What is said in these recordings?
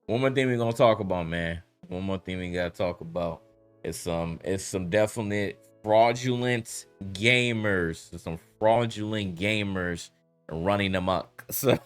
one more thing we're gonna talk about, man. One more thing we gotta talk about. It's some definite fraudulent gamers. There's some fraudulent gamers running amok. So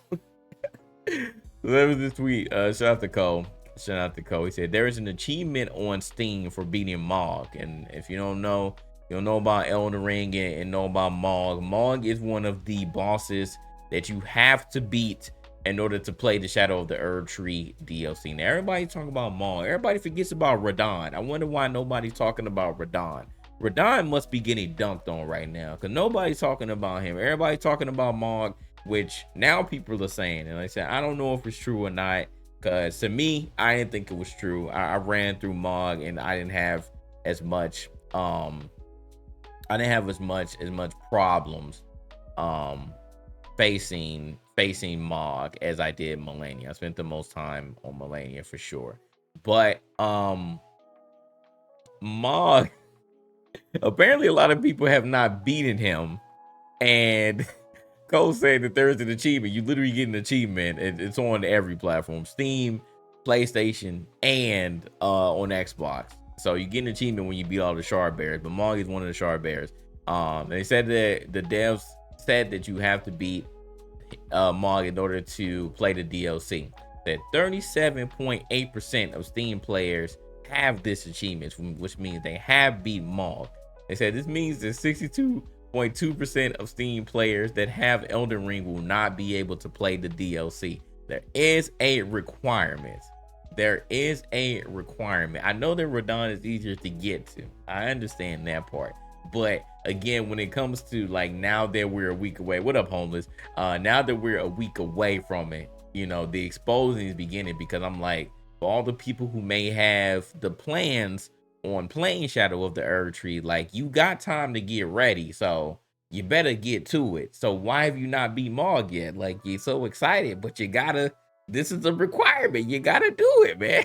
there was this tweet. Shout out to Cole. Shout out to Cole. He said there is an achievement on Steam for beating Mog. And if you don't know, you'll know about Elden Ring and know about Mog. Mog is one of the bosses that you have to beat in order to play the Shadow of the Herb Tree DLC. Now everybody talking about Mog. Everybody forgets about Radon. I wonder why nobody's talking about Radon. Radon must be getting dunked on right now because nobody's talking about him. Everybody talking about Mog, which now people are saying, and like I said, I don't know if it's true or not, because to me, I didn't think it was true. I ran through Mog and I didn't have as much problems facing Mog as I did Melania. I spent the most time on Melania for sure. But Mog, apparently a lot of people have not beaten him, and Cole said that there is an achievement. You literally get an achievement. It's on every platform: Steam, PlayStation, and on Xbox. So you get an achievement when you beat all the shard bears. But Mog is one of the shard bears. They said that the devs said that you have to beat Mog in order to play the DLC. That 37.8% of Steam players have this achievement, which means they have beat Mog. They said this means that 62.2% of Steam players that have Elden Ring will not be able to play the DLC. There is a requirement. I know that Radon is easier to get to. I understand that part. But again, when it comes to like now that we're a week away, what up, homeless? Now that we're a week away from it, you know, the exposing is beginning, because I'm like, for all the people who may have the plans on playing Shadow of the Herb Tree, like, you got time to get ready, so you better get to it. So why have you not beat Mog yet? Like, you're so excited, but you gotta, this is a requirement. You gotta do it, man.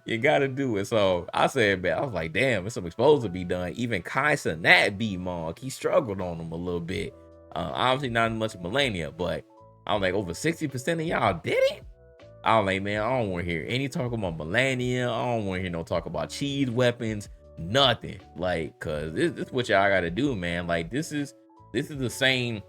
You gotta do it. So I said, man, I was like, damn, it's some exposed to be done. Even Kai Cenat beat Mog. He struggled on him a little bit. Obviously not much Melania, but I was like, over 60% of y'all did it. I was like, man, I don't want to hear any talk about Melania. I don't want to hear no talk about cheese weapons, nothing. Like, cause this is what y'all gotta do, man. Like, this is the same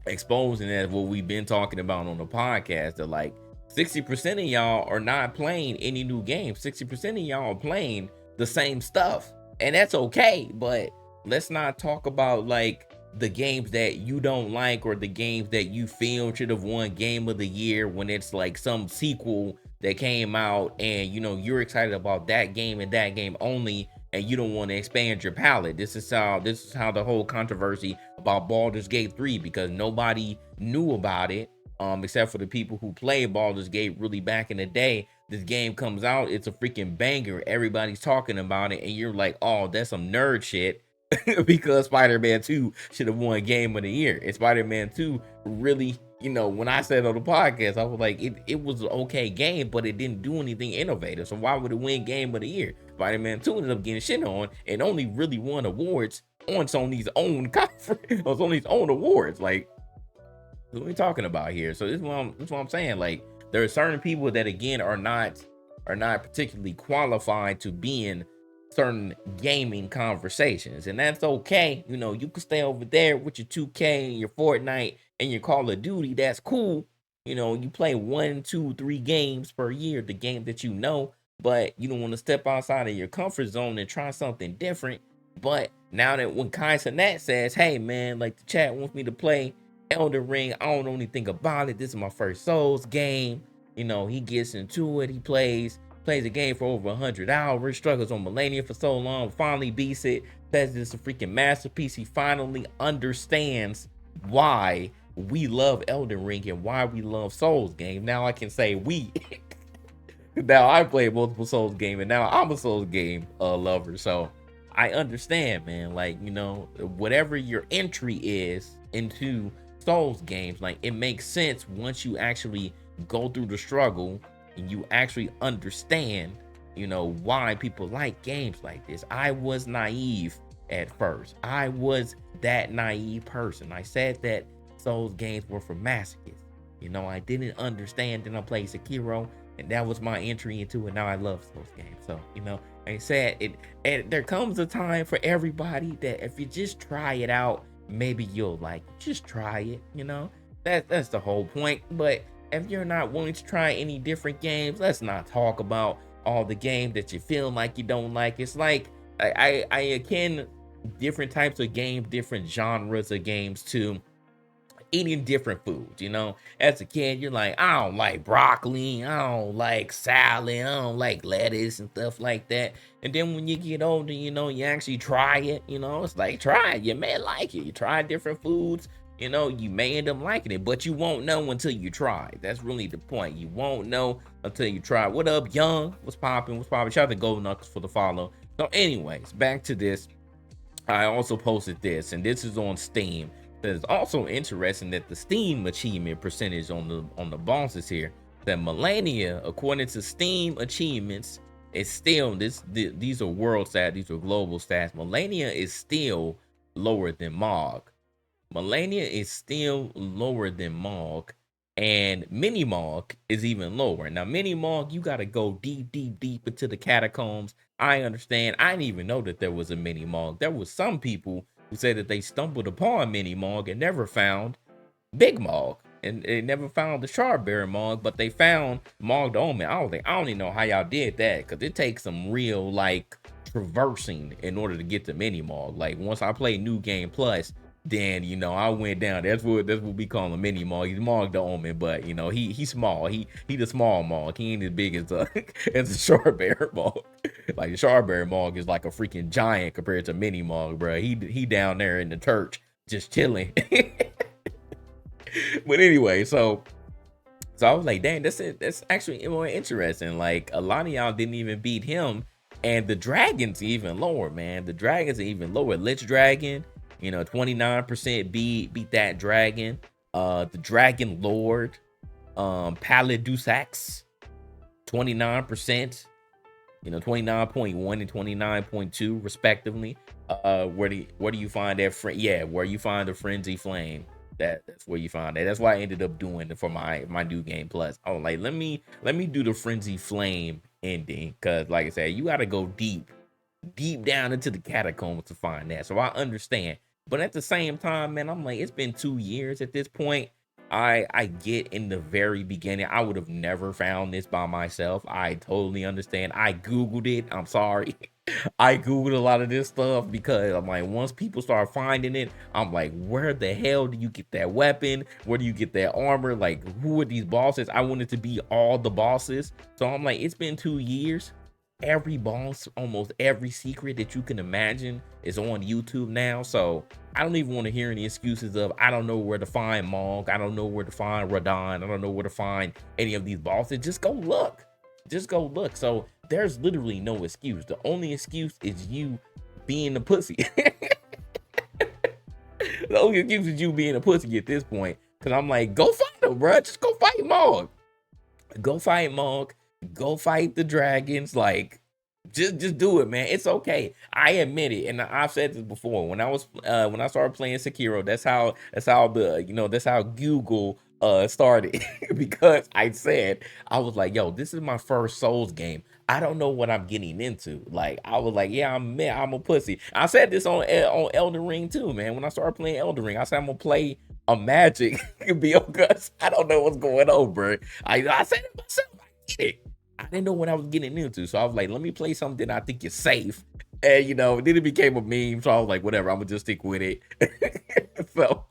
exposing as what we've been talking about on the podcast. That like 60% of y'all are not playing any new games. 60% of y'all are playing the same stuff, and that's okay. But let's not talk about like the games that you don't like, or the games that you feel should have won game of the year, when it's like some sequel that came out and you know you're excited about that game and that game only, and you don't want to expand your palette. This is how the whole controversy about Baldur's Gate 3, because nobody knew about it except for the people who played Baldur's Gate really back in the day. This game comes out, it's a freaking banger, everybody's talking about it, and you're like, oh, that's some nerd shit. Because Spider-Man 2 should have won Game of the Year. And Spider-Man 2 really, you know, when I said on the podcast, I was like, it was an okay game, but it didn't do anything innovative. So why would it win Game of the Year? Spider-Man 2 ended up getting shit on and only really won awards on Sony's own conference, on Sony's own awards. Like, what are we talking about here? So this is what I'm saying. Like, there are certain people that again are not particularly qualified to be in certain gaming conversations, and that's okay. You know, you can stay over there with your 2K and your Fortnite and your Call of Duty. That's cool. You know, you play 1, 2, 3 games per year, the game that you know, but you don't want to step outside of your comfort zone and try something different. But now that when Kai Cenat says, hey man, like the chat wants me to play Elden Ring, I don't know anything about it. This is my first Souls game. You know, he gets into it, he plays the game for over 100 hours, struggles on Melania for so long, finally beats it, says it's a freaking masterpiece. He finally understands why we love Elden Ring and why we love Souls games. Now I can say we. Now I play multiple Souls games, and now I'm a Souls game lover. So I understand, man. Like, you know, whatever your entry is into Souls games, like, it makes sense once you actually go through the struggle and you actually understand, you know, why people like games like this. I was naive at first. I was that naive person. I said that Souls games were for masochists. You know, I didn't understand. Then I played Sekiro. and that was my entry into it. Now I love those games. So, like I said, and there comes a time for everybody that if you just try it out, maybe you'll like it. Just try it, That's the whole point. But if you're not willing to try any different games, let's not talk about all the games that you feel like you don't like. It's like I akin different types of games, different genres of games to eating different foods. As a kid, you're like, I don't like broccoli, I don't like salad, I don't like lettuce and stuff like that. And then when you get older, you actually try it. It's like, try it, you may like it. You try different foods, you may end up liking it, but you won't know until you try. That's really the point. You won't know until you try. What up, Young? What's popping? Shout out to Golden Knuckles for the follow. So anyways, back to this. I also posted this, and this is on Steam. It's also interesting that the Steam achievement percentage on the bosses here, that Melania, according to Steam achievements, is still these are world stats, these are global stats. Melania is still lower than Mog. Melania is still lower than Mog, and Mini Mog is even lower. Now, Mini Mog, you gotta go deep into the catacombs. I understand. I didn't even know that there was a Mini Mog. There was some people who said that they stumbled upon Mini Mog and never found Big Mog. And they never found the Charberry Mog, but they found Mog the Omen. I don't even know how y'all did that, because it takes some real, like, traversing in order to get to Mini Mog. Like, once I played New Game Plus, then I went down. That's what we call him, Mini Mog. He's Mog the Omen, but he's small. He the small Mog. He ain't as big as as a Charberry Mog. Like the Charberry Mog is like a freaking giant compared to Mini Mog, bro. He down there in the church just chilling. But anyway, so I was like, dang, that's actually more interesting. Like, a lot of y'all didn't even beat him, and the dragon's even lower, man. The dragon's even lower. Lich Dragon, 29% beat that dragon. The Dragon Lord, Palidusax, 29%. 29.1 and 29.2 respectively. Where do you find that where you find the Frenzy Flame? That's where you find that. That's why I ended up doing it for my New Game Plus. I was like, let me do the Frenzy Flame ending, because like I said, you gotta go deep down into the catacombs to find that. So I understand. But at the same time, man, I'm like, it's been 2 years at this point. I get in the very beginning, I would have never found this by myself. I totally understand. I Googled it. I'm sorry. I Googled a lot of this stuff because I'm like, once people start finding it, I'm like, where the hell do you get that weapon? Where do you get that armor? Like, who are these bosses? I wanted to be all the bosses. So I'm like, it's been 2 years. Every boss, almost every secret that you can imagine is on YouTube now. So I don't even want to hear any excuses of, I don't know where to find Mog, I don't know where to find Radon, I don't know where to find any of these bosses. Just go look. So there's literally no excuse. The only excuse is you being a pussy. The only excuse is you being a pussy at this point. Because I'm like, go fight him, bro. Just go fight Mog. Go fight Mog. Go fight the dragons. Like, just do it, man. It's okay. I admit it, and I've said this before. When I started playing Sekiro, that's how Google started. Because I said, I was like, yo, this is my first Souls game. I don't know what I'm getting into. Like, I was like, yeah, I'm a pussy. I said this on Elden Ring too, man. When I started playing Elden Ring, I said I'm gonna play a magic because I don't know what's going on, bro. I said it myself. I did it. I didn't know what I was getting into, so I was like, let me play something I think is safe. And then it became a meme, so I was like, whatever, I'm gonna just stick with it. so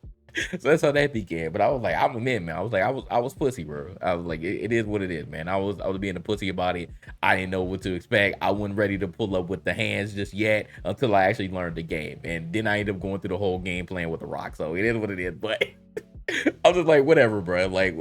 that's how that began. But I was like, I'm a man. I was like, I was pussy, bro. I was like, it is what it is, man. I was being a pussy about it. I didn't know what to expect. I wasn't ready to pull up with the hands just yet until I actually learned the game. And then I ended up going through the whole game playing with the rock. So it is what it is. But I was just like, whatever, bro. Like,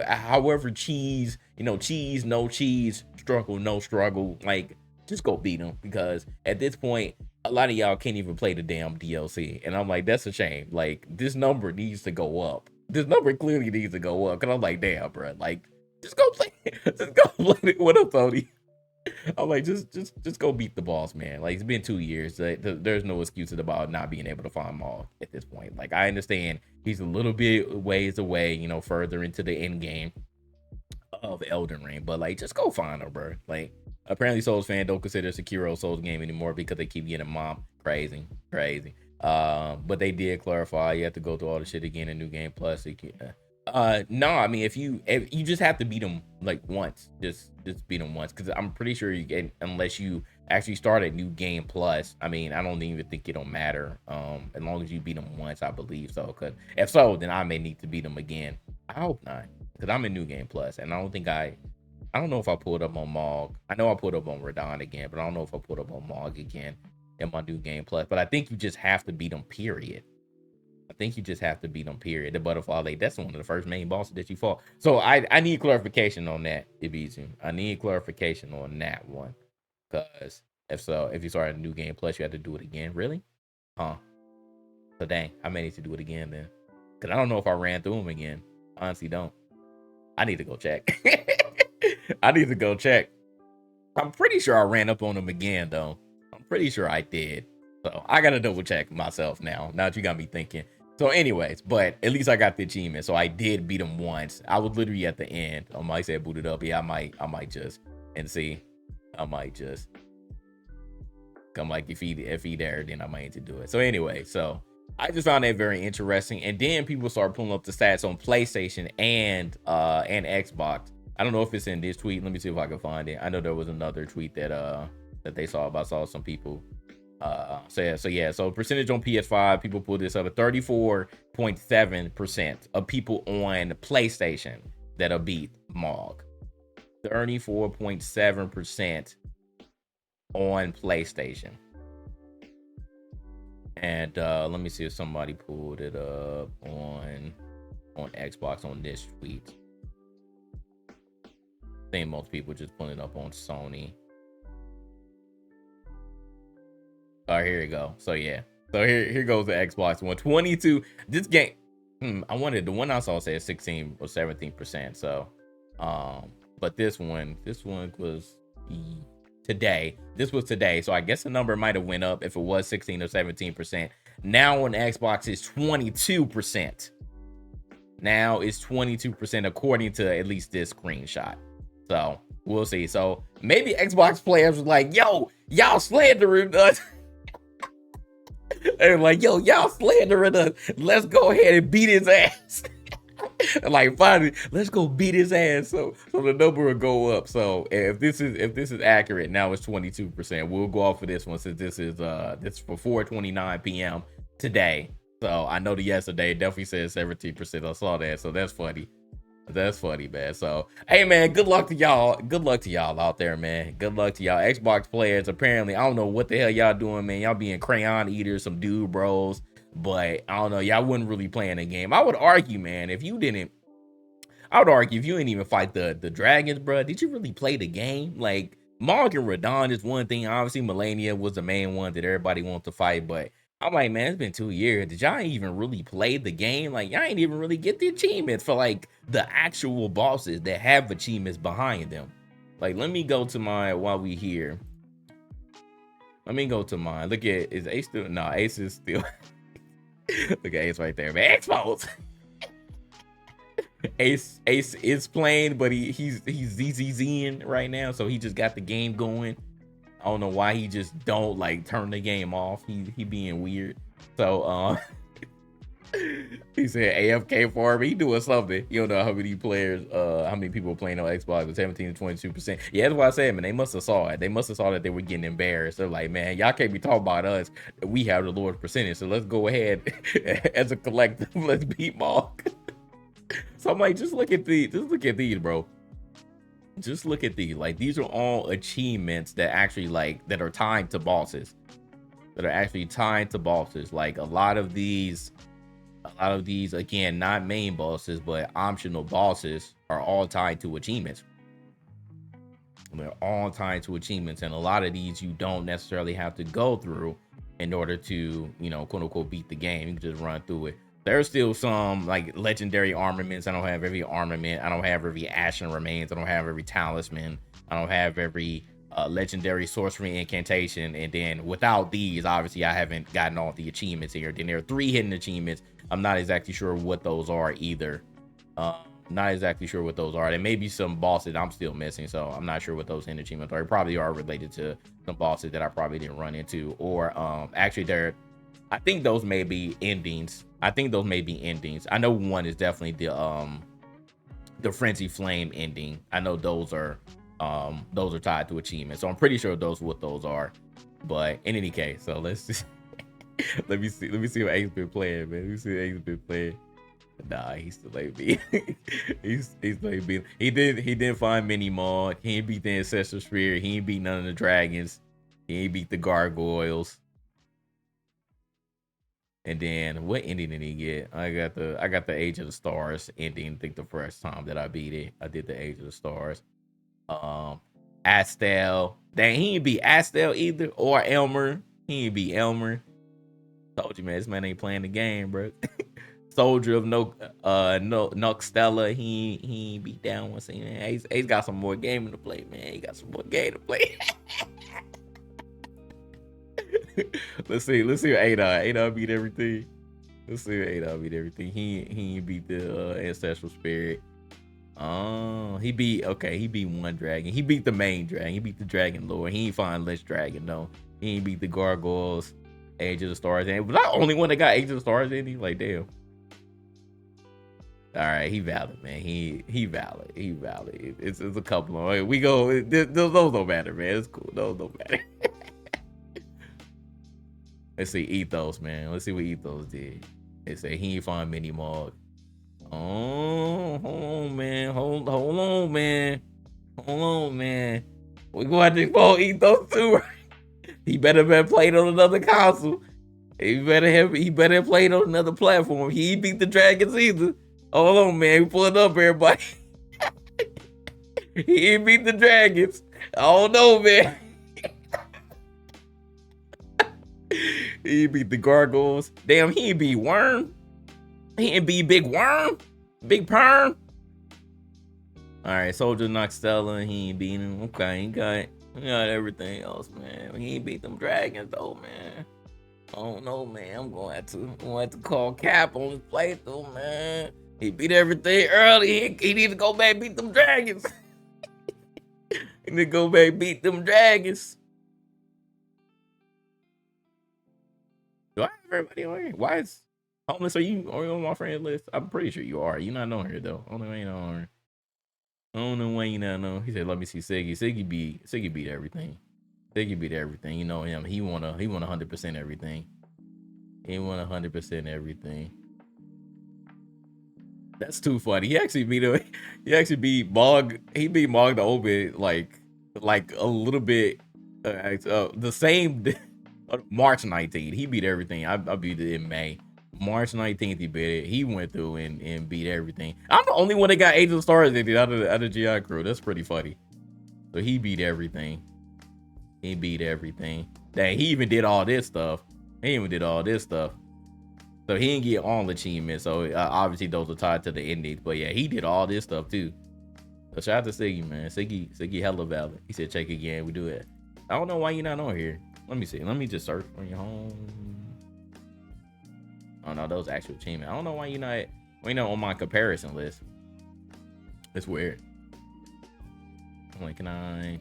however, cheese, cheese, no cheese, struggle, no struggle. Like, just go beat them, because at this point, a lot of y'all can't even play the damn DLC. And I'm like, that's a shame. Like, this number needs to go up. This number clearly needs to go up. Cause I'm like, damn, bro. Like, just go play. Just go play. What up, Tony? I'm like, just go beat the boss, man. Like, it's been 2 years. There's no excuses about not being able to find Maul at this point. Like, I understand he's a little bit ways away, further into the end game. of Elden Ring, but like just go find her, bro. Like apparently Souls fan don't consider Sekiro a Souls game anymore because they keep getting mobbed. Crazy, crazy. But they did clarify you have to go through all the shit again in New Game Plus. No, I mean if you just have to beat them like once, just beat them once, because I'm pretty sure you get, unless you actually start a New Game Plus. I mean, I don't even think it'll matter. As long as you beat them once, I believe so. Cause if so, then I may need to beat them again. I hope not, because I'm in New Game Plus, and I don't know if I pulled up on Mog. I know I pulled up on Radon again, but I don't know if I pulled up on Mog again in my New Game Plus. But I think you just have to beat them, period. I think you just have to beat them, period. The Butterfly Lake, that's one of the first main bosses that you fought. So I need clarification on that, Ibizu. I need clarification on that one. Because if you start a New Game Plus, you have to do it again. Really? Huh. So dang, I may need to do it again then. Because I don't know if I ran through them again. Honestly, don't. I need to go check. I need to go check. I'm pretty sure I ran up on them again, though. I'm pretty sure I did. So I got to double check myself now. Now that you got me thinking. So anyways, but at least I got the achievement. So I did beat him once. I was literally at the end. I might say booted up. Yeah, I might just, and see. I might just come like if he there, then I might need to do it. So anyway, so I just found that very interesting. And then people start pulling up the stats on PlayStation and Xbox. I don't know if it's in this tweet. Let me see if I can find it. I know there was another tweet that they saw about. Saw some people. So percentage on PS5, people pulled this up at 34.7% of people on PlayStation that'll beat Mog. 34.7% on PlayStation. And let me see if somebody pulled it up on Xbox on this tweet. I think most people just pulling it up on Sony. Oh, here you go. So yeah. So here goes the Xbox One. 22. This game. I wanted the one I saw said 16 or 17%. So, but this one was today. This was today. So I guess the number might have went up if it was 16 or 17%. Now on Xbox is 22%. Now it's 22% according to at least this screenshot. So we'll see. So maybe Xbox players was like, yo, y'all slandering us. They're like, yo, y'all slandering us. Let's go ahead and beat his ass. Like, finally, let's go beat his ass. So the number will go up. So if this is accurate, now it's 22%. We'll go off of this one since this is for 4:29 p.m. today. So I know the yesterday definitely said 17%. I saw that. So that's funny. That's funny, man. So, hey, man, good luck to y'all. Good luck to y'all out there, man. Good luck to y'all. Xbox players, apparently, I don't know what the hell y'all doing, man. Y'all being crayon eaters, some dude bros. But, I don't know. Y'all wasn't really playing the game. I would argue, man, if you didn't even fight the dragons, bro, did you really play the game? Like, Mark and Radon is one thing. Obviously, Melania was the main one that everybody wanted to fight, but I'm like, man, it's been 2 years. Did y'all even really play the game? Like, y'all ain't even really get the achievements for, like, the actual bosses that have achievements behind them. Like, let me go to mine while we here. Let me go to mine. Look at, is Ace still? No, Ace is still. Look at Ace right there, man. Xbox. Ace is playing, but he's ZZZing right now, so he just got the game going. I don't know why he just don't like turn the game off. He being weird. So he said AFK for me. He doing something. You don't know how many players, how many people playing on Xbox with 17 to 22%. Yeah, that's what I said, man. They must have saw it. They must have saw that they were getting embarrassed. They're like, man, y'all can't be talking about us. We have the lowest percentage. So let's go ahead as a collective. Let's beat Mark. So I'm like, just look at these, bro. Just look at these. Like, these are all achievements that actually that are tied to bosses. Like a lot of these, again, not main bosses, but optional bosses are all tied to achievements. They're all tied to achievements. And a lot of these you don't necessarily have to go through in order to, quote unquote, beat the game. You can just run through it. There's still some like legendary armaments. I don't have every armament. I don't have every ashen remains. I don't have every talisman. I don't have every legendary sorcery incantation. And then without these, obviously, I haven't gotten all the achievements here. Then there are 3 hidden achievements. I'm not exactly sure what those are either. Not exactly sure what those are. There may be some bosses I'm still missing, so I'm not sure what those hidden achievements are. They probably are related to some bosses that I probably didn't run into, or actually they're. I think those may be endings. I think those may be endings. I know one is definitely the Frenzy Flame ending. I know those are tied to achievements, so I'm pretty sure those what those are. But in any case, so let's just let me see what Ace been playing, man. Let me see what Ace been playing. Nah, he still ain't beat. he's still ain't beat. He didn't find mini mod. He ain't beat the Ancestral Spirit. He ain't beat none of the dragons. He ain't beat the gargoyles. And then what ending did he get? I got the Age of the Stars ending. I think the first time that I beat it, I did the Age of the Stars. Astel. Dang, he ain't beat Astel either, or Elmer. He ain't beat Elmer. Told you, man, this man ain't playing the game, bro. Soldier of Noxtella. He ain't beat down one scene, man. He's got some more game to play, man. He got some more game to play. let's see what Adon beat everything. Let's see what Adon beat everything. He ain't beat the Ancestral Spirit. Oh, he beat one dragon. He beat the main dragon. He beat the Dragon Lord. He ain't find Lich Dragon though. He ain't beat the Gargoyles, Age of the Stars. And was I the only one that got Age of the Stars in? He like, damn. All right, he valid, man. He valid. He valid. It's a couple of we go. Those don't matter, man. It's cool. Those don't matter. Let's see Ethos, man. Let's see what Ethos did. They say he ain't find mini mod. Oh, hold on, man. Hold on, man. Hold on, man. We gonna have to follow Ethos too, right? He better have played on another console. He better have played on another platform. He ain't beat the dragons either. Hold on, man. We pulling up, everybody. He ain't beat the dragons. I don't know, man. He beat the gargoyles. Damn, he ain't beat Worm. He ain't beat Big Worm. Big Perm. All right, Soldier Noxtella. He ain't beat him. Okay, he got everything else, man. He ain't beat them dragons though, man. I don't know, man. I'm gonna have to call Cap on his playthrough, man. He beat everything early. He need to go back and beat them dragons. He need to go back and beat them dragons. Do I have everybody on here? Why is Homeless? Are you on my friend list? I'm pretty sure you are. You're not on here though. Only way you not on here. I don't know why you not know. He said, "Let me see Siggy." Siggy beat everything. Siggy beat everything. You know him. He won 100% everything. He won 100% everything. That's too funny. He actually beat him. He actually beat Mog. He beat Mog the Obit like a little bit. The same March 19th. He beat everything. I beat it in May. March 19th, he beat it. He went through and beat everything. I'm the only one that got Age of the Stars in it out of GI crew. That's pretty funny. So he beat everything. He beat everything. Dang, he even did all this stuff. So he didn't get all achievements. So obviously those are tied to the endings. But yeah, he did all this stuff too. So shout out to Siggy, man. Siggy hella valid. He said check again. We do it. I don't know why you're not on here. Let me see. Let me just search for your home. Oh no, those actual achievements. I don't know why you're not on my comparison list. It's weird. I'm like, can I?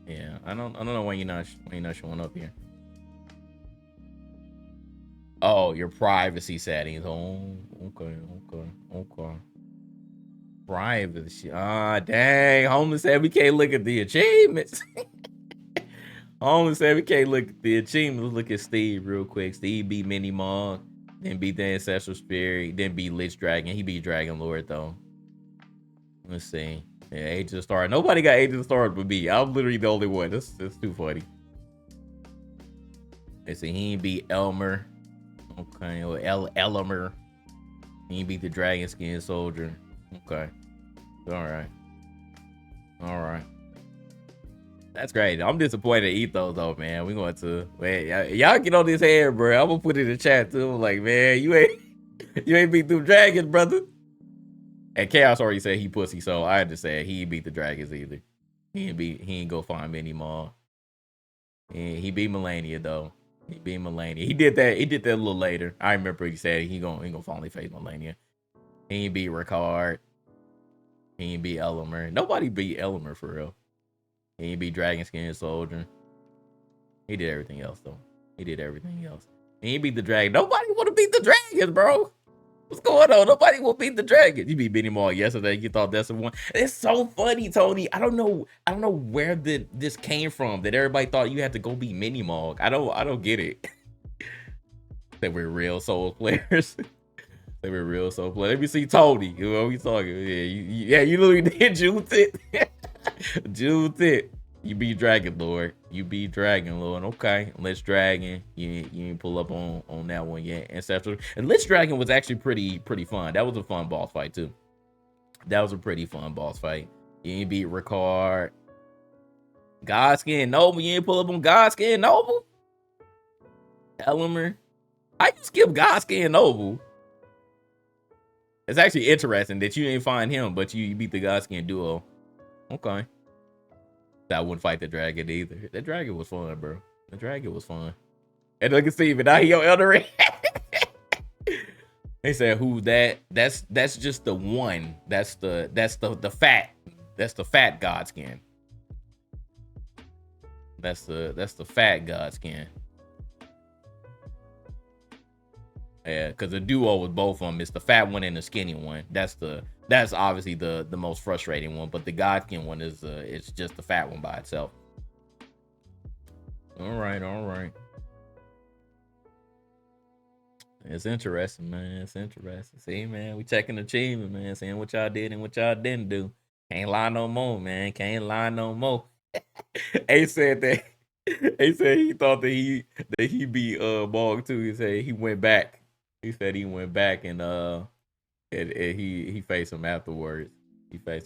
Yeah, I don't know why you're not showing up here. Oh, your privacy settings. Oh, okay. Privacy. Ah, dang. Homeless said we can't look at the achievements. Homeless said we can't look at the achievements. Let's look at Steve real quick. Steve beat Mini Mog, then beat the Ancestral Spirit, then beat Lich Dragon. He beat Dragon Lord though. Let's see. Yeah, Age of the Star. Nobody got Age of the Stars but me. I'm literally the only one. That's too funny. Let's see. He ain't beat Elmer. Okay, or Elmer. He ain't beat the Dragon Skin Soldier. Okay. All right. That's great. I'm disappointed in Ethos though, man. We going to y'all get on this head, bro. I'm gonna put it in the chat too. I'm like, man, you ain't beat them dragons, brother. And Chaos already said he pussy, so I understand he ain't beat the dragons either. He ain't go find many more. He beat Melania though. He beat Melania. He did that a little later. I remember he said he gonna finally face Melania. He ain't beat Ricard. He ain't beat Elmer. Nobody beat Elmer for real. He ain't beat Dragon Skin Soldier. He did everything else though. He did everything else. He ain't beat the dragon. Nobody want to beat the dragons, bro. What's going on? Nobody will beat the dragon. You beat Benny Maul yesterday. You thought that's the one. It's so funny, Tony. I don't know where this came from that everybody thought you had to go beat Mini Mog. I don't get it. They were real soul players. They were real soul players. Let me see Tony. You know what we talking? Yeah, you literally did June it. June it. You beat Dragon Lord. You beat Dragon Lord. Okay. Lich Dragon. You didn't pull up on that one yet. And Lich Dragon was actually pretty fun. That was a fun boss fight too. That was a pretty fun boss fight. You ain't beat Ricard. Godskin Noble. You ain't pull up on Godskin Noble? Elmer. I just skip Godskin Noble. It's actually interesting that you didn't find him, but you beat the Godskin duo. Okay. I wouldn't fight the dragon either. The dragon was fun, bro. The dragon was fun. And look at Steven. Now he your Elder Ring. They said, who's that? That's just the one. That's the fat. That's the fat Godskin. That's the fat Godskin. Yeah, because the duo with both of them, it's the fat one and the skinny one. That's obviously the most frustrating one, but the Godskin one is it's just the fat one by itself. All right. It's interesting, man. It's interesting. See, man, we checking achievement, man. Seeing what y'all did and what y'all didn't do. Can't lie no more, man. Can't lie no more. He said that. He said he thought that he beat Bog too. He said he went back. He said he went back and he faced him afterwards. He faced